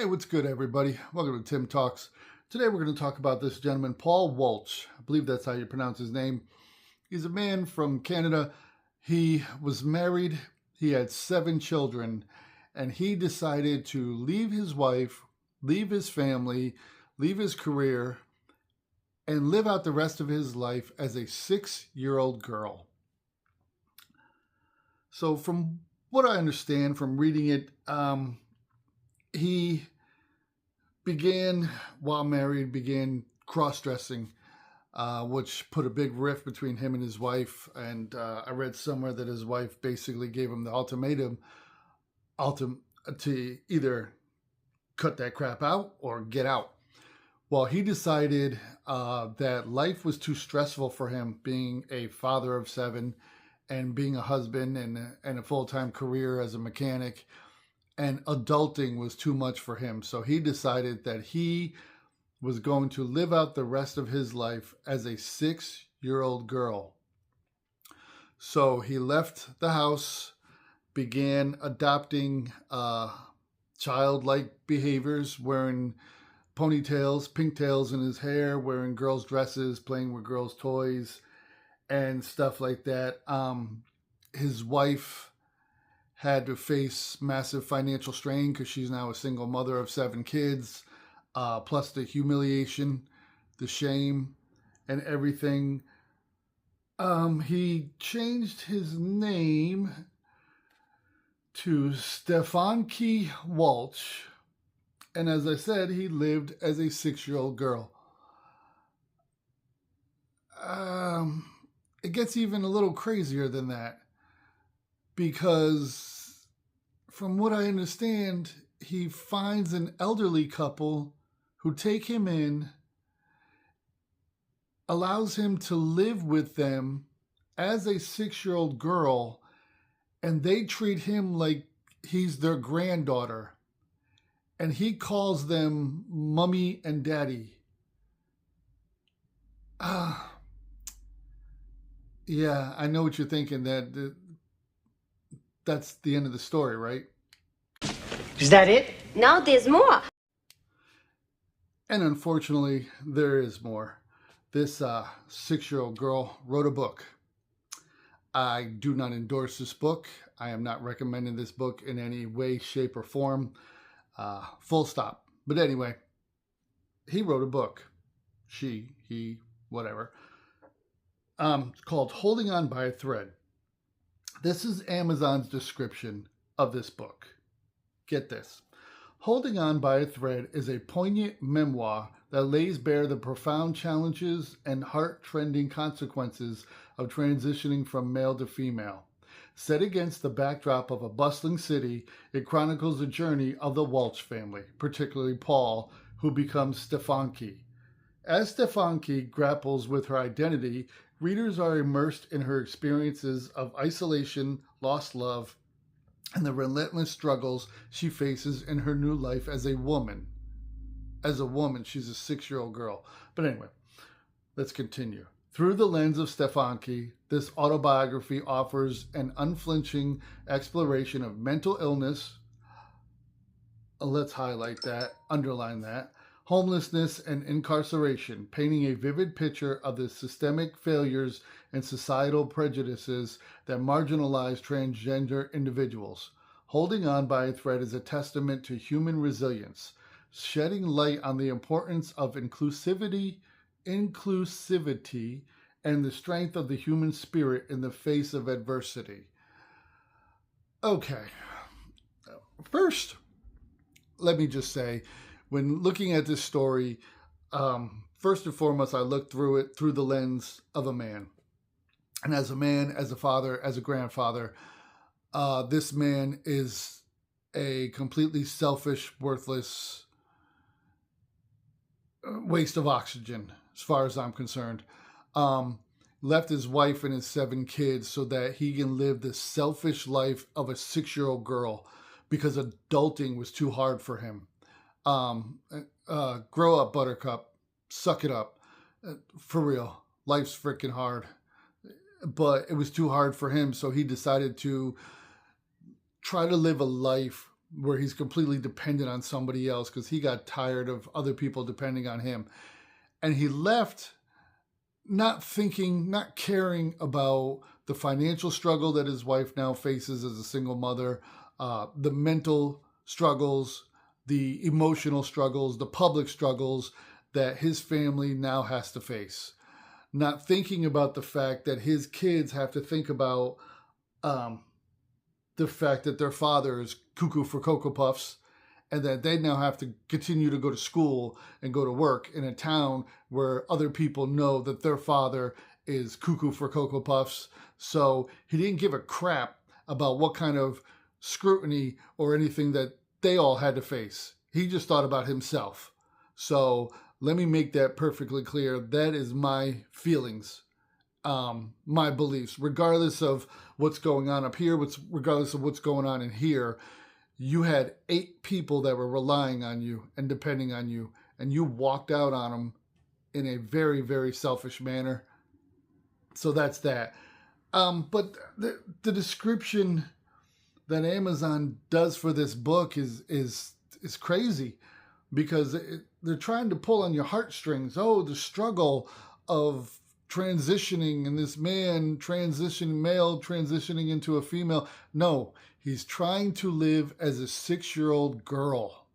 Hey, what's good, everybody? Welcome to Tim Talks. Today we're going to talk about this gentleman, Paul Walsh. I believe that's how you pronounce his name. He's a man from Canada. He was married. He had 7 children, and he decided to leave his wife, leave his family, leave his career, and live out the rest of his life as a 6-year-old girl. So from what I understand from reading it, he began, while married, cross-dressing, which put a big rift between him and his wife. And I read somewhere that his wife basically gave him the ultimatum to either cut that crap out or get out. Well, he decided that life was too stressful for him, being a father of 7 and being a husband and a full-time career as a mechanic. And adulting was too much for him. So he decided that he was going to live out the rest of his life as a 6-year-old girl. So he left the house, began adopting childlike behaviors, wearing ponytails, pigtails in his hair, wearing girls' dresses, playing with girls' toys, and stuff like that. His wife had to face massive financial strain because she's now a single mother of 7 kids, plus the humiliation, the shame, and everything. He changed his name to Stefanki Walsh, and as I said, he lived as a 6-year-old girl. It gets even a little crazier than that, because from what I understand, he finds an elderly couple who take him in, allows him to live with them as a 6-year-old girl, and they treat him like he's their granddaughter. And he calls them mommy and daddy. Yeah, I know what you're thinking, that's the end of the story, right? Is that it? No, there's more. And unfortunately, there is more. This 6-year-old girl wrote a book. I do not endorse this book. I am not recommending this book in any way, shape, or form. Full stop. But anyway, he wrote a book. She, he, whatever. It's called Holding On by a Thread. This is Amazon's description of this book. Get this. Holding On by a Thread is a poignant memoir that lays bare the profound challenges and heart-rending consequences of transitioning from male to female. Set against the backdrop of a bustling city, it chronicles the journey of the Walsh family, particularly Paul, who becomes Stefanki. As Stefanki grapples with her identity, readers are immersed in her experiences of isolation, lost love, and the relentless struggles she faces in her new life as a woman. As a woman, she's a 6-year-old girl. But anyway, let's continue. Through the lens of Stefanki, this autobiography offers an unflinching exploration of mental illness. Let's highlight that, underline that. Homelessness and incarceration, painting a vivid picture of the systemic failures and societal prejudices that marginalize transgender individuals. Holding On by a Thread is a testament to human resilience, shedding light on the importance of inclusivity, and the strength of the human spirit in the face of adversity. Okay. First, let me just say, when looking at this story, first and foremost, I looked through it through the lens of a man. And as a man, as a father, as a grandfather, this man is a completely selfish, worthless waste of oxygen, as far as I'm concerned. Left his wife and his 7 kids so that he can live the selfish life of a 6-year-old girl because adulting was too hard for him. Grow up, buttercup. Suck it up. For real. Life's freaking hard. But it was too hard for him, so he decided to try to live a life where he's completely dependent on somebody else because he got tired of other people depending on him. And he left not thinking, not caring about the financial struggle that his wife now faces as a single mother, the mental struggles, the emotional struggles, the public struggles that his family now has to face. Not thinking about the fact that his kids have to think about the fact that their father is cuckoo for Cocoa Puffs and that they now have to continue to go to school and go to work in a town where other people know that their father is cuckoo for Cocoa Puffs. So he didn't give a crap about what kind of scrutiny or anything that they all had to face. He just thought about himself. So let me make that perfectly clear. That is my feelings, my beliefs, regardless of what's going on up here, regardless of what's going on in here. You had 8 people that were relying on you and depending on you, and you walked out on them in a very, very selfish manner. So that's that. But the description that Amazon does for this book is crazy, because they're trying to pull on your heartstrings. Oh, the struggle of transitioning, and this man male transitioning into a female. No, he's trying to live as a 6-year-old girl.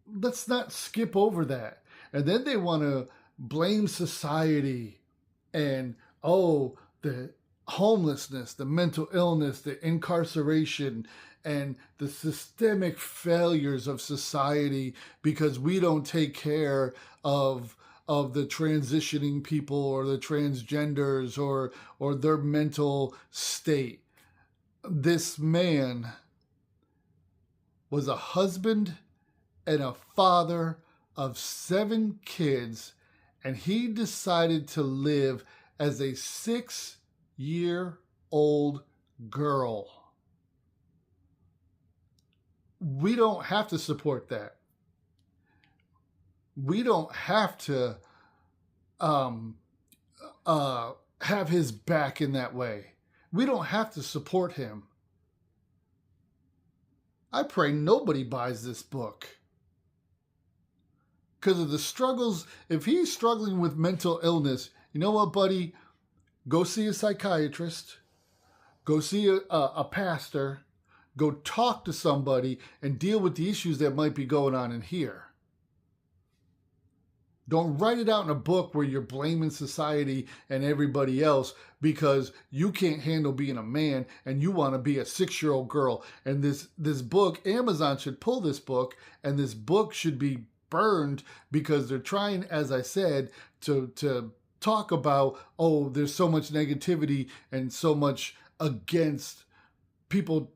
Let's not skip over that. And then they want to blame society and, the homelessness, the mental illness, the incarceration, and the systemic failures of society because we don't take care of the transitioning people or the transgenders or their mental state. This man was a husband and a father of 7 kids, and he decided to live as a 6-year-old girl. We don't have to support that. We don't have to have his back in that way. We don't have to support him. I pray nobody buys this book because of the struggles. If he's struggling with mental illness, you know what, buddy? Go see a psychiatrist. Go see a pastor. Go talk to somebody and deal with the issues that might be going on in here. Don't write it out in a book where you're blaming society and everybody else because you can't handle being a man and you want to be a 6-year-old girl. And this book, Amazon should pull this book, and this book should be burned because they're trying, as I said, to talk about, there's so much negativity and so much against people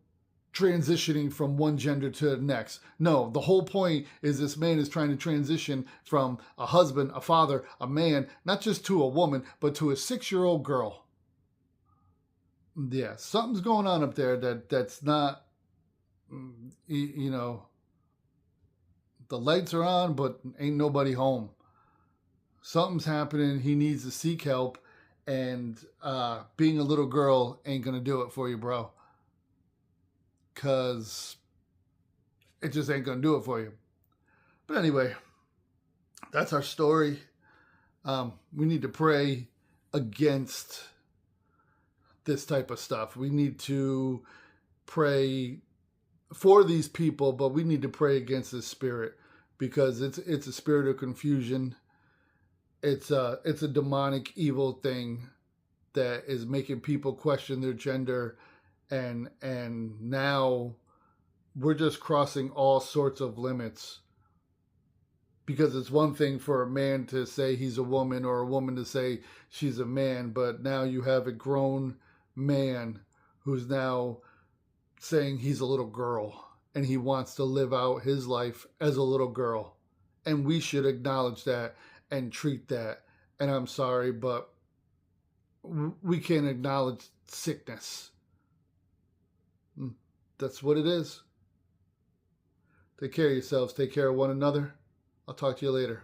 transitioning from one gender to the next. No, the whole point is this man is trying to transition from a husband, a father, a man, not just to a woman, but to a 6-year-old girl. Yeah, something's going on up there that's not, the lights are on, but ain't nobody home. Something's happening. He needs to seek help, and being a little girl ain't going to do it for you, bro. Because it just ain't going to do it for you. But anyway, that's our story. We need to pray against this type of stuff. We need to pray for these people, but we need to pray against this spirit because it's a spirit of confusion. It's a demonic evil thing that is making people question their gender. And now we're just crossing all sorts of limits, because it's one thing for a man to say he's a woman or a woman to say she's a man, but now you have a grown man who's now saying he's a little girl and he wants to live out his life as a little girl. And we should acknowledge that and treat that. And I'm sorry, but we can't acknowledge sickness. That's what it is. Take care of yourselves. Take care of one another. I'll talk to you later.